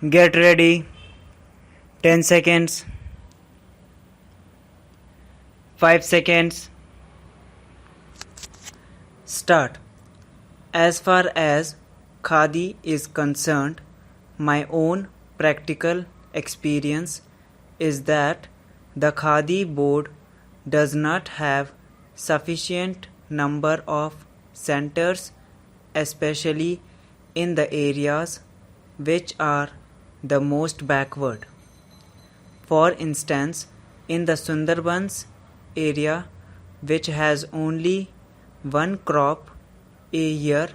Get ready. 10 seconds. 5 seconds. Start. As far as Khadi is concerned, my own practical experience is that the Khadi board does not have sufficient number of centers, especially in the areas which are the most backward. For instance, in the Sundarbans area, which has only one crop a year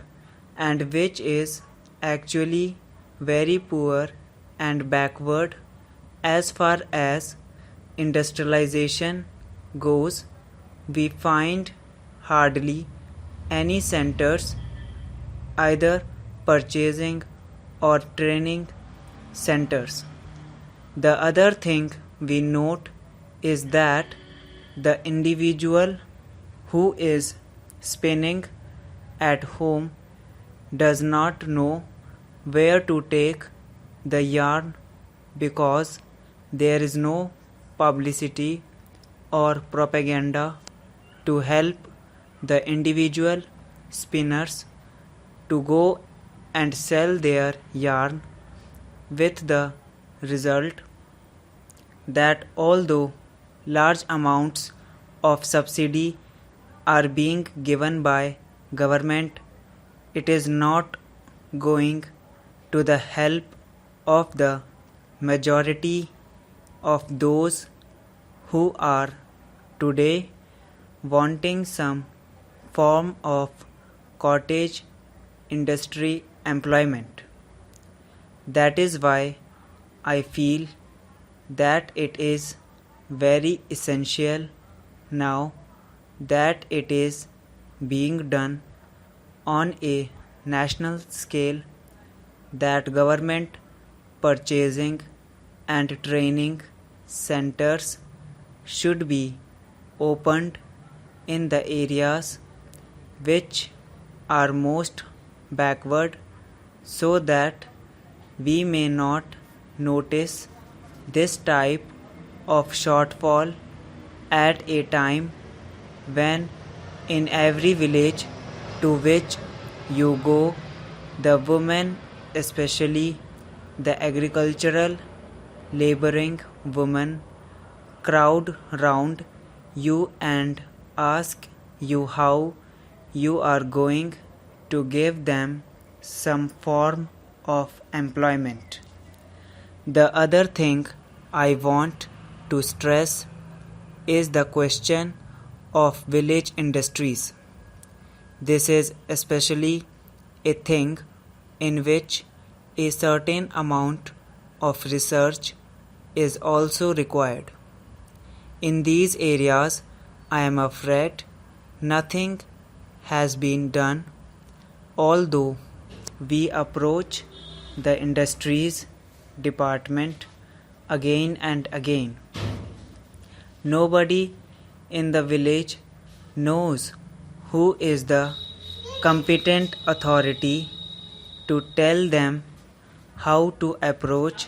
and which is actually very poor and backward as far as industrialization goes, we find hardly any centers, either purchasing or training centers. The other thing we note is that the individual who is spinning at home does not know where to take the yarn because there is no publicity or propaganda to help the individual spinners to go and sell their yarn, with the result that although large amounts of subsidy are being given by government, it is not going to the help of the majority of those who are today wanting some form of cottage industry employment. That is why I feel that it is very essential now that it is being done on a national scale that government purchasing and training centers should be opened in the areas which are most backward, so that we may not notice this type of shortfall at a time when in every village to which you go, the women, especially the agricultural laboring women, crowd round you and ask you how you are going to give them some form of employment. The other thing I want to stress is the question of village industries. This is especially a thing in which a certain amount of research is also required. In these areas, I am afraid nothing has been done, although we approach the industries department again and again. Nobody in the village knows who is the competent authority to tell them how to approach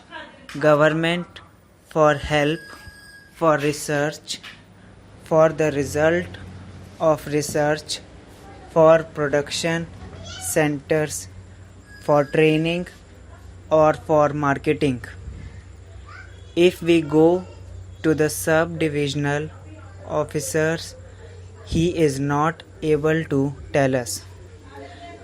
government for help, for research, for the result of research, for production centers, for training, or for marketing. If we go to the sub-divisional officers, he is not able to tell us.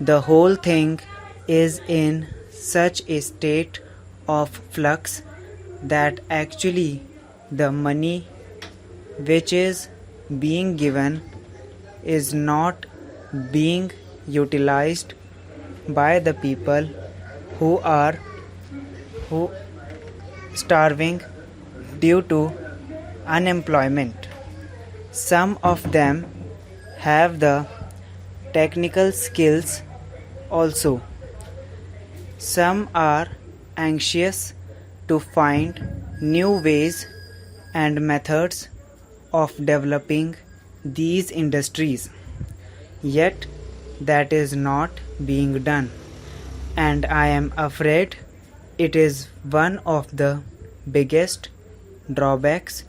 The whole thing is in such a state of flux that actually the money which is being given is not being utilized by the people who are starving due to unemployment. Some of them have the technical skills also. Some are anxious to find new ways and methods of developing these industries. Yet that is not being done, and I am afraid It is one of the biggest drawbacks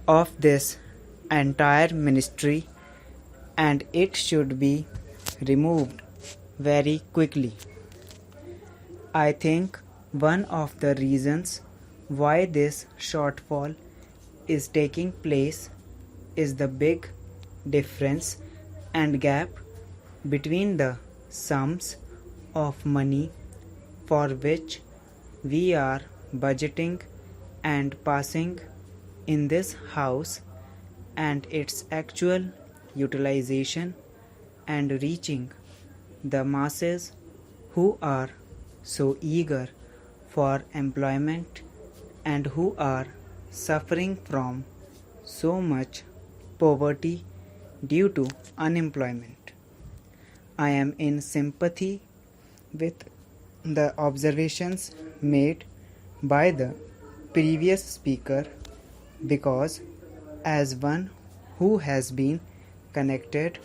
of this entire ministry, and it should be removed very quickly. I think one of the reasons why this shortfall is taking place is the big difference and gap between the sums of money for which we are budgeting and passing in this house and its actual utilization and reaching the masses who are so eager for employment and who are suffering from so much poverty due to unemployment. I am in sympathy with the observations made by the previous speaker because, as one who has been connected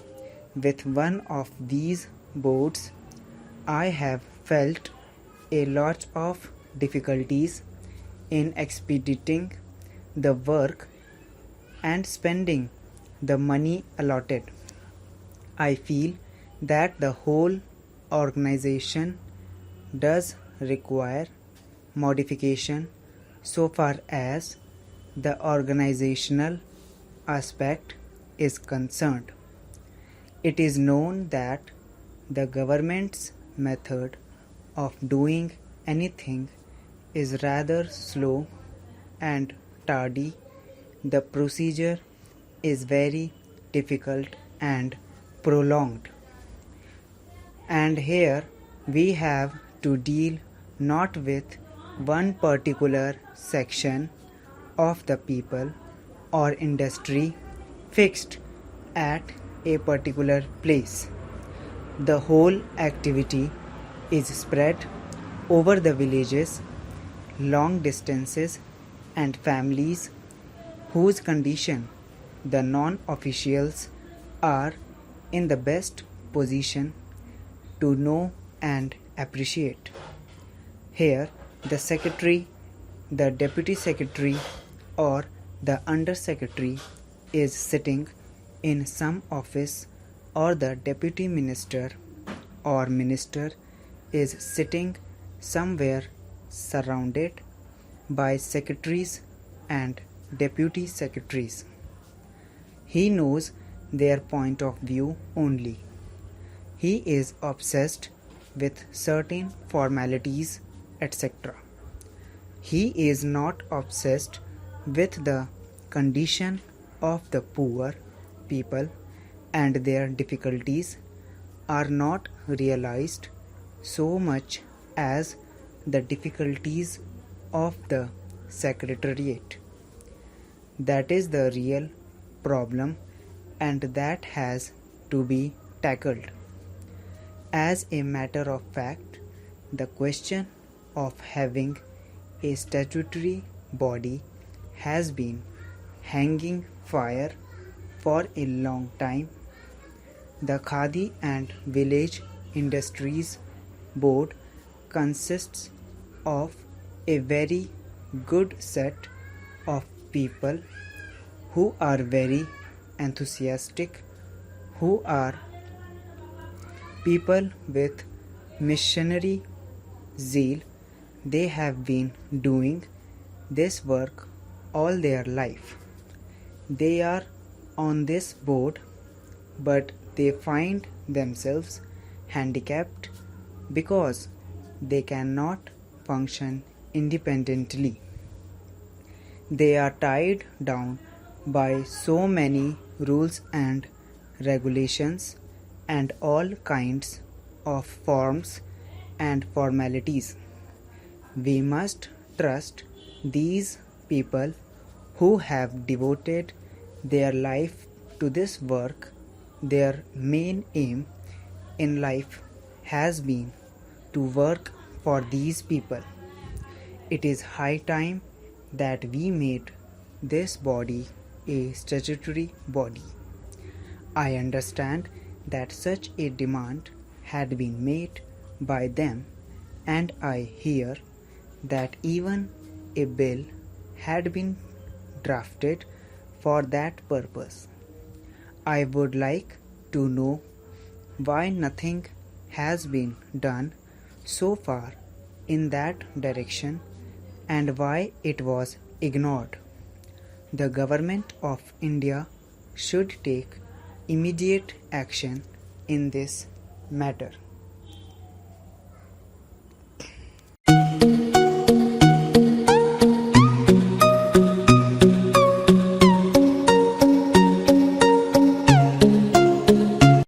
with one of these boards, I have felt a lot of difficulties in expediting the work and spending the money allotted. I feel that the whole organization does require modification so far as the organizational aspect is concerned. It is known that the government's method of doing anything is rather slow and tardy. The procedure is very difficult and prolonged. And here we have to deal not with one particular section of the people or industry fixed at a particular place. The whole activity is spread over the villages, long distances, and families whose condition the non-officials are in the best position to know and appreciate. Here, the secretary, the deputy secretary, or the under secretary is sitting in some office, or the deputy minister or minister is sitting somewhere surrounded by secretaries and deputy secretaries. He knows their point of view only. He is obsessed with certain formalities, etc. He is not obsessed with the condition of the poor people, and their difficulties are not realized so much as the difficulties of the secretariat. That is the real problem, and that has to be tackled. As a matter of fact, the question of having a statutory body has been hanging fire for a long time. The Khadi and Village Industries Board consists of a very good set of people who are very enthusiastic, who are people with missionary zeal. They have been doing this work all their life. They are on this board, but they find themselves handicapped because they cannot function independently. They are tied down by so many rules and regulations and all kinds of forms and formalities. We must trust these people who have devoted their life to this work. Their main aim in life has been to work for these people. It is high time that we made this body a statutory body. I understand that such a demand had been made by them, and I hear that even a bill had been drafted for that purpose. I would like to know why nothing has been done so far in that direction and why it was ignored. The Government of India should take immediate action in this matter.